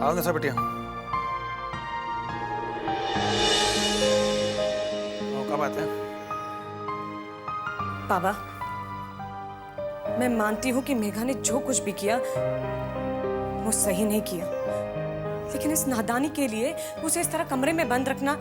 आओ ना सब बिटिया, क्या बात है? बाबा, मैं मानती हूँ कि मेघा ने जो कुछ भी किया वो सही नहीं किया, लेकिन इस नादानी के लिए उसे इस तरह कमरे में बंद रखना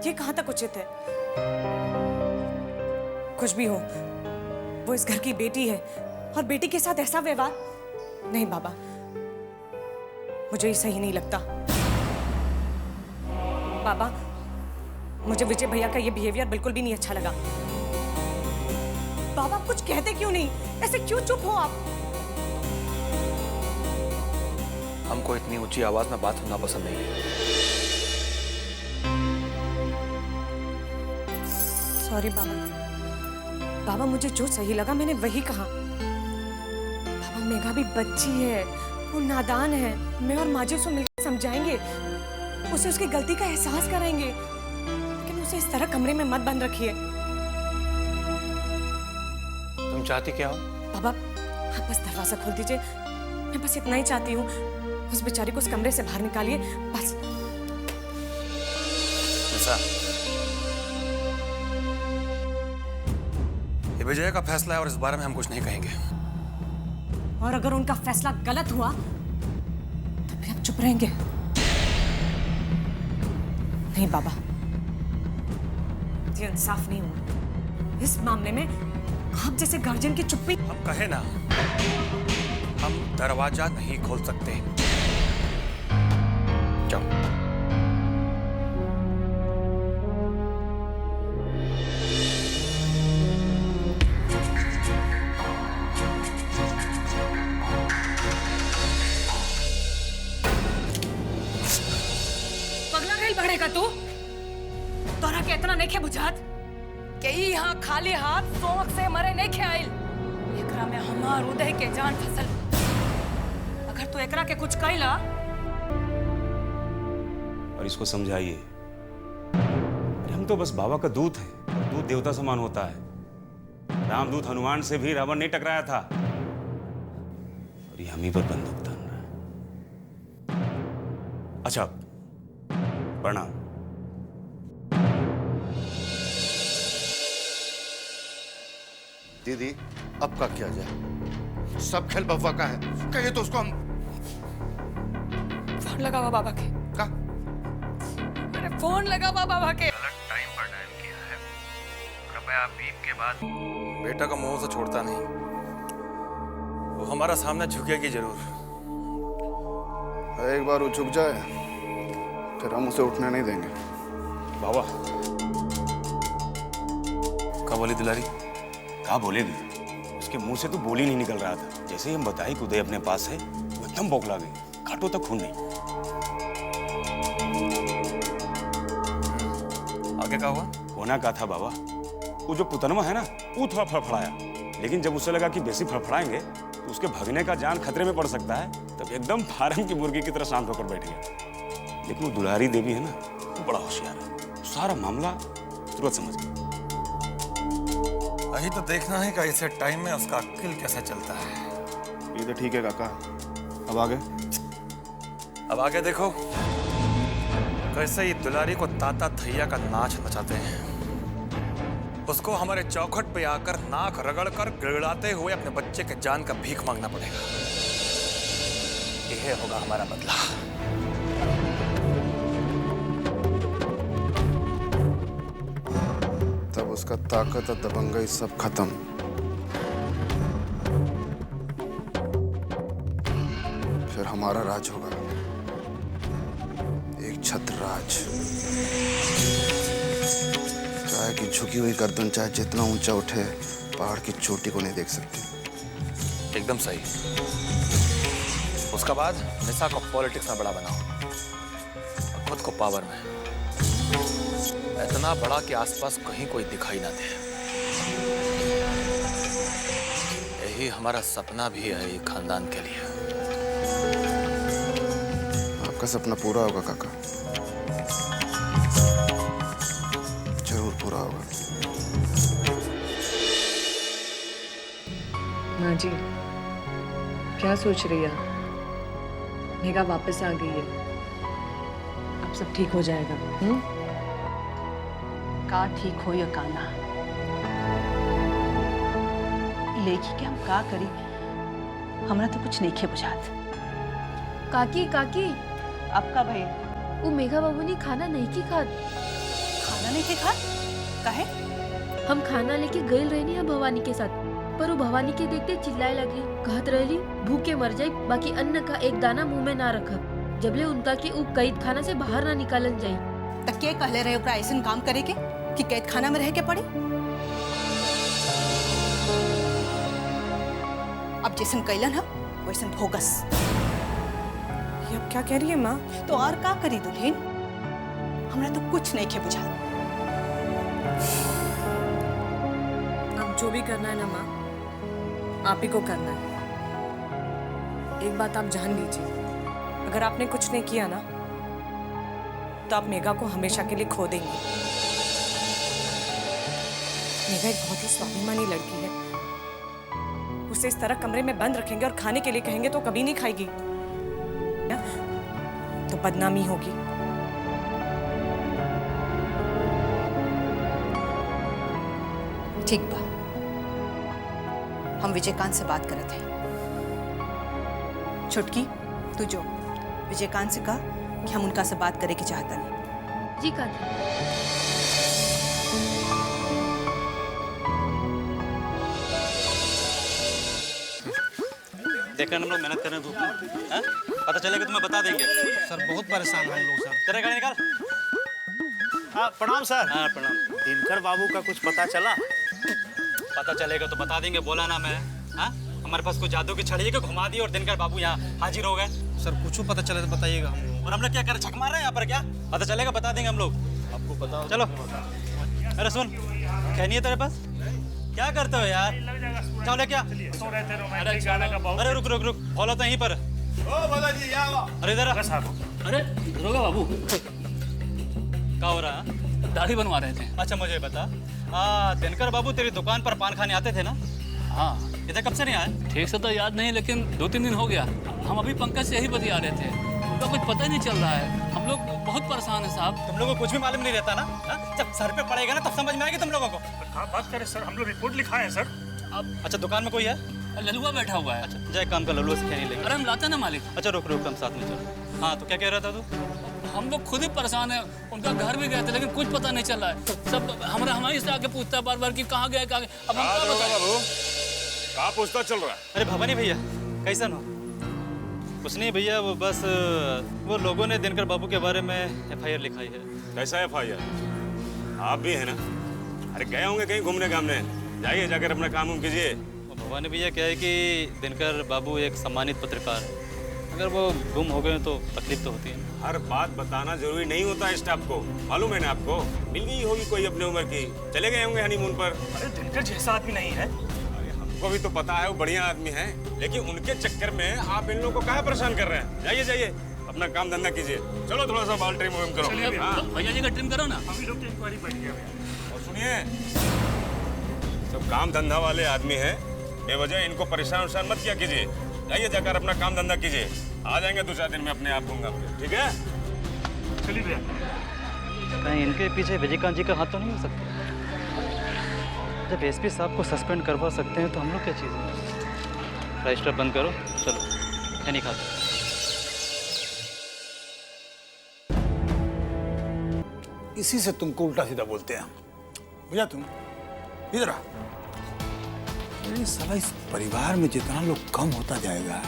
ये कहाँ तक उचित है? कुछ भी हो, वो इस घर की बेटी है और बेटी के साथ ऐसा व्यवहार नहीं बाबा, मुझे ये सही नहीं लगता। बाबा, मुझे विजय भैया का ये बिहेवियर बिल्कुल भी नहीं अच्छा लगा। बाबा, आप कुछ कहते क्यों नहीं? ऐसे क्यों चुप हो आप? हमको इतनी ऊंची आवाज में बात सुनना पसंद नहीं है। सॉरी बाबा। बाबा, मुझे जो सही लगा मैंने वही कहा। बाबा, मेघा भी बच्ची है, वो नादान है। मैं और माजी उसको मिलकर समझाएंगे, उसे उसकी गलती का एहसास कराएंगे, लेकिन उसे इस तरह कमरे में मत बंद रखिए। तुम चाहती क्या हो? बाबा, आप बस दरवाजा खोल दीजिए। मैं बस इतना ही चाहती हूँ, उस बेचारी को उस कमरे से बाहर निकालिए, बस। निशा, ये विजय का फैसला है और इस बारे में हम कुछ नहीं कहेंगे। और अगर उनका फैसला गलत हुआ तो फिर आप चुप रहेंगे? नहीं बाबा, ये इंसाफ नहीं हुआ। इस मामले में आप जैसे गार्जियन की चुप्पी। हम कहे ना, हम दरवाजा नहीं खोल सकते। जाओ। पगला गई बढ़ेगा तू? तोरा के इतना नहीं खे बुझात कि यहाँ खाली हाथ शौक से मरे नहीं खे आइल। एकरा में हमार उदय के जान फसल। अगर तू एकरा के कुछ कइला। और इसको समझाइए, हम तो बस बाबा का दूत हैं। दूत देवता समान होता है। रामदूत हनुमान से भी रावण नहीं टकराया था, और ये हम ही पर बंदूक तान रहा है। अच्छा, प्रणाम। दीदी, अब का किया जाए? सब खेल बव्वा का है। कहिए तो उसको हम। फोन लगा हुआ बाबा के। का? अरे फोन लगा हुआ बाबा के। गलत टाइम पर डायल किया है। कृपया बीप के बाद। बेटा का मुंह से छोड़ता नहीं, वो हमारा सामने झुकेगी जरूर। एक बार वो झुक जाए फिर हम उसे उठने नहीं देंगे। बाबा, क्या बोली दुलारी? क्या बोलेगी? उसके मुंह से तो बोल ही नहीं निकल रहा था। जैसे ही हम बताए कि उदय अपने पास है, वो एकदम बौखला गई। घाटों तक खून नहीं। आगे क्या हुआ? होना क्या था बाबा, वो जो पुतनमा है ना, वो थोड़ा फड़फड़ाया, लेकिन जब उसे लगा कि बेसी फड़फड़ाएंगे तो उसके भगने का जान खतरे में पड़ सकता है, तब एकदम फार्म की मुर्गी की तरह शांत होकर बैठ गया। लेकिन वो दुलारी देवी है ना, वो बड़ा होशियार है। सारा मामला तुरंत समझ गया। यही तो देखना है कि ऐसे टाइम में उसका अक्ल कैसे चलता है। ये तो ठीक है काका, अब आगे? अब आगे देखो कैसे ये दुलारी को ताता थैया का नाच नचाते हैं। उसको हमारे चौखट पे आकर नाक रगड़कर गिड़गिड़ाते हुए अपने बच्चे के जान का भीख मांगना पड़ेगा। यह होगा हमारा बदला। तब उसका ताकत और दबंगई सब खत्म। फिर हमारा राज होगा, एक छत्र राज। चाहे कि झुकी हुई गर्दन चाहे जितना ऊंचा उठे, पहाड़ की चोटी को नहीं देख सकती। एकदम सही। उसका बाद निशा को पॉलिटिक्स में बड़ा बनाओ और खुद को पावर में, इतना बड़ा कि आसपास कहीं कोई दिखाई ना दे। यही हमारा सपना भी है ये खानदान के लिए। आपका सपना पूरा होगा काका, जरूर पूरा होगा। माँ जी, क्या सोच रही है? मेघा वापस आ गई है, अब सब ठीक हो जाएगा। का ठीक हो या का ना, लेखी के हम का करी, हमरा तो कुछ नहीं खे बुझात। काकी काकी, अब का भाई वो मेघा बाबू ने खाना नहीं की खात। खाना नहीं खे खा काहे? हम खाना लेके गए रहनी है भवानी के साथ, पर वो भवानी के देखते चिल्लाए लगी, कहत रहली भूखे मर जाए, बाकी अन्न का एक दाना मुंह में ना रखब, जबले उनका के उ कैद खाना से बाहर ना निकालन जाई। तक के कहले रहे ओकरा ऐसन काम करे के कि कैद खाना में रह के पड़े? अब जैसन कैलन है वैसन भोगस। ये अब क्या कह रही है माँ? तो और का करी दुल्हन, हमरा तो कुछ नहीं खे बुझा। अब जो भी करना है ना माँ, आप ही को करना है। एक बात आप जान लीजिए, अगर आपने कुछ नहीं किया ना तो आप मेघा को हमेशा के लिए खो देंगे। मेघा एक बहुत ही स्वाभिमानी लड़की है, उसे इस तरह कमरे में बंद रखेंगे और खाने के लिए कहेंगे तो कभी नहीं खाएगी ना? तो बदनामी होगी। ठीक बा, हम विजयकांत से बात करत हैं। छुटकी तू जो विजयकांत से कहा कि हम उनका से बात करे के चाहता नहीं। जी काकी। देखकर हम लोग मेहनत कर रहे हैं धूप में, हैं? पता चलेगा तो मैं बता देंगे। सर बहुत परेशान हैं हम लोग सर। तेरा गाड़ी निकाल। हाँ प्रणाम सर। हाँ प्रणाम। दिनकर बाबू का कुछ पता चला? पता चलेगा तो बता देंगे, बोला ना मैं। हाँ हमारे पास कोई जादू की छड़ी है कि घुमा दी और दिनकर बाबू यहाँ हाजिर हो गए। सर कुछ पता चले तो बताइएगा हम लोग। और हम लोग क्या कर छक मार रहे हैं यहाँ पर? क्या पता चलेगा बता देंगे हम लोग। आपको पता हो चलो। अरे सुन, कहनी है तेरे पास? क्या करते हो यार? चलो क्या? अरे रुक रुक रुक, फॉलो तो यहीं पर। अरे इधर आ। अरे दरोगा बाबू, क्या हो रहा है? दाढ़ी बनवा रहे थे। अच्छा मुझे बता, दिनकर बाबू तेरी दुकान पर पान खाने आते थे ना? हाँ इधर कब से नहीं आए? ठीक से तो याद नहीं, लेकिन 2-3 दिन हो गया। हम अभी पंकज से यही बतिया रहे थे, उनका कुछ पता ही नहीं चल रहा है। हम लोग बहुत परेशान हैं साहब। तुम लोगों को कुछ भी मालूम नहीं रहता ना? हा? जब सर पे पड़ेगा ना तब समझ में आएगी तुम लोगों को। बात करें सर, हम लोग रिपोर्ट लिखाए हैं सर। अब अच्छा दुकान में कोई है? ललुआ बैठा हुआ है। अच्छा जाए काम कर, लल्लू से खैनी लेंगे। अरे हम लाते ना मालिक। अच्छा रुक रुक, हम साथ में चलो। हाँ तो क्या कह रहा था तू? हम लोग खुद ही परेशान हैं। उनका घर भी गए थे लेकिन कुछ पता नहीं चल रहा है। सब हमारे से आके पूछता है बार बार कि कहाँ गए कहाँ गए। अब हम क्या बताएं? कहाँ पूछता चल रहा है? अरे भवानी भैया कैसन हो? कुछ नहीं भैया, वो बस वो लोगों ने दिनकर बाबू के बारे में FIR लिखाई है। कैसा FIR? आप भी है ना? अरे गए होंगे कहीं घूमने घामने, जाइए जाकर अपना काम उम कीजिए। वो भवानी भैया क्या है कि दिनकर बाबू एक सम्मानित पत्रकार है, अगर वो गुम हो गए तो तकलीफ तो होती है। हर बात बताना जरूरी नहीं होता है स्टाफ को, मालूम है ना आपको? मिल गई होगी कोई अपने उम्र की, चले गए होंगे हनीमून पर। अरे दिनकर जैसा आदमी नहीं है। हमको भी तो पता है वो बढ़िया आदमी है, लेकिन उनके चक्कर में आप इन लोगों को काहे परेशान कर रहे हैं? जाइए जाइए अपना काम धंधा कीजिए। चलो थोड़ा सा बाल ट्रिम करो। हाँ। भैया जी का ट्रिम करो ना। अभी लोग तो इंक्वायरी बैठ गया। और सुनिए, सब काम धंधा वाले आदमी हैं, बेवजह इनको परेशान उरेशान मत किया कीजिए। जाइए जाकर अपना काम धंधा कीजिए, आ जाएंगे 2-4 दिन में अपने आप घूमगा। ठीक है? चलिए भैया। कहीं इनके पीछे विजयकांत जी का हाथ तो नहीं हो सकता? जब SP साहब को सस्पेंड करवा सकते हैं तो हम लोग क्या चीज़ है? रजिस्टर बंद करो, चलो खैनी खाते। इसी से तुमको उल्टा सीधा बोलते हैं, बुझा तुम? इधर आ। अरे साला इस परिवार में जितना लोग कम होता जाएगा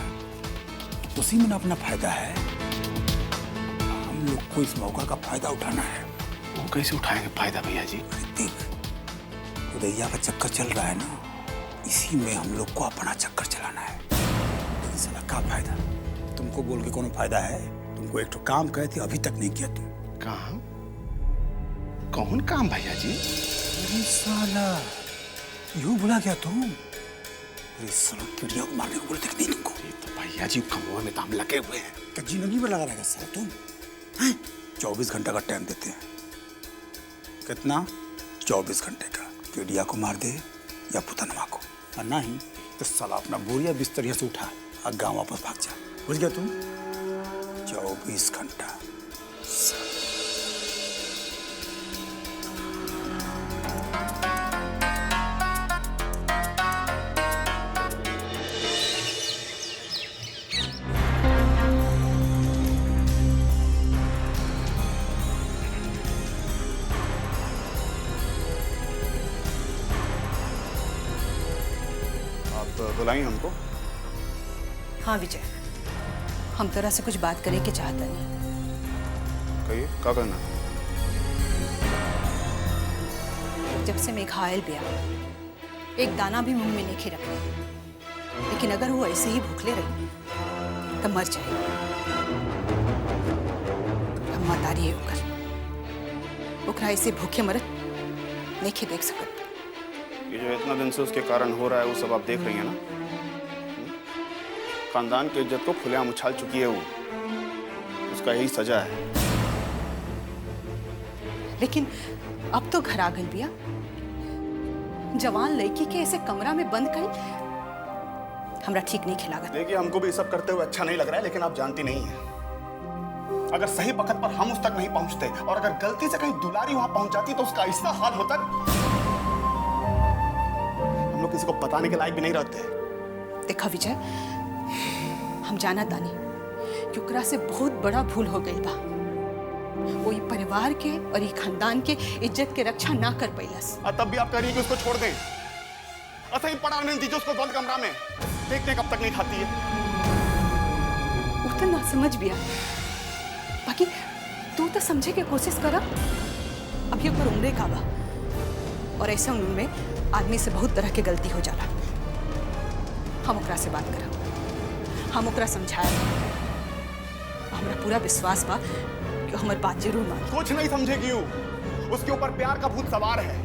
उसी में ना अपना फायदा है। हम लोग को इस मौका का फायदा उठाना है। वो कैसे उठाएंगे फायदा भैया जी? अरे देख, उदैया का चक्कर चल रहा है ना, इसी में हम लोग को अपना चक्कर चलाना है। लेकिन साला का फायदा? तुमको बोल के कोनो फायदा है? तुमको एक तो काम कहे थे, अभी तक नहीं किया तुम। काम? कौन काम भैया जी? अरे साला यूं भुला गया तुम? अरे साला चिड़िया को मारने को बोलते कि नहीं तुमको? तो भैया जी कमों में तो हम लगे हुए हैं। क्या जिंदगी में लगा रहेगा साला तुम? हैं? 24 घंटा का टाइम देते हैं। कितना? 24 घंटे का। चिड़िया को मार दे या पुतनवा को, और नहीं तो साला अपना बोरिया बिस्तर यहाँ से उठा और गाँव वापस भाग जा। बुझ गया तुम? 24 घंटा। आप बुलाएं हमको? हाँ विजय, हम तरह से कुछ बात करे के चाहता नहीं। कहिए, क्या करना? जब से मेघा आयल बिया, एक दाना भी मुंह में नहीं रखा, लेकिन अगर वो ऐसे ही भूखले रही तो मर जाए। हम मतारी है ओकरा ऐसे भूखे मरत नहीं देख सकत। ये जो इतना दिन से उसके कारण हो रहा है वो सब आप देख रही हैं ना? खानदान की इज्जत को खुलेआम उछाल चुकी है वो, उसका यही सजा है। लेकिन अब तो घर आ गई बिया, जवान लड़की के ऐसे कमरा में बंद कर हमरा ठीक नहीं खिलागा। देखिए, हमको भी सब करते हुए अच्छा नहीं लग रहा है, लेकिन आप जानती नहीं है, अगर सही वक्त पर हम उस तक नहीं पहुंचते और अगर गलती से कहीं दुलारी वहां पहुंच जाती तो उसका ऐसा हाल होता, हम लोग किसी को बताने के लायक भी नहीं रहते। देखा विजय, हम जाना तानी कि ओकरा से बहुत बड़ा भूल हो गई बा। वो ये परिवार के और ये खानदान के इज्जत के रक्षा ना कर पैलस। तब भी आप कह रही हैं कि उसको छोड़ दें? ऐसा ही पड़ा रहने दीजिए उसको बंद कमरा में, देखते कब तक नहीं खाती है। उतना ना समझ बिया, बाकी तू तो समझे के कोशिश करा। अभी ऊपर उम्र का बा और ऐसे उम्र में आदमी से बहुत तरह की गलती हो जाला। हम ओकरा से बात करा, हम ओकरा समझाया, हमरा पूरा विश्वास बा कि हमारी बात जरूर मान। कुछ नहीं समझेगी वो, उसके ऊपर प्यार का भूत सवार है,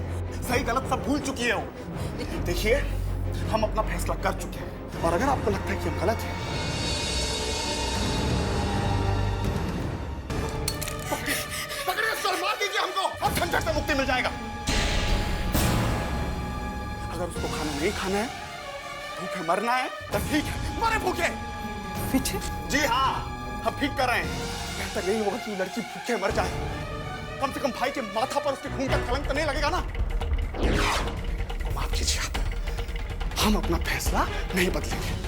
सही गलत सब भूल चुकी है वो। देखिए, हम अपना फैसला कर चुके हैं और अगर आपको लगता है कि हम गलत हैं, पकड़िए सर, मार दीजिए हमको, अब झंझट से मुक्ति मिल जाएगा। अगर उसको खाना नहीं खाना है, भूखे मरना है तो ठीक है, मरे भूखे। जी हाँ, हम ठीक कर रहे हैं। बेहतर यही होगा कि लड़की भूखे मर जाए, कम से कम भाई के माथा पर उसके खून का कलंक तो नहीं लगेगा ना। माफ कीजिए, हम अपना फैसला नहीं बदलेंगे।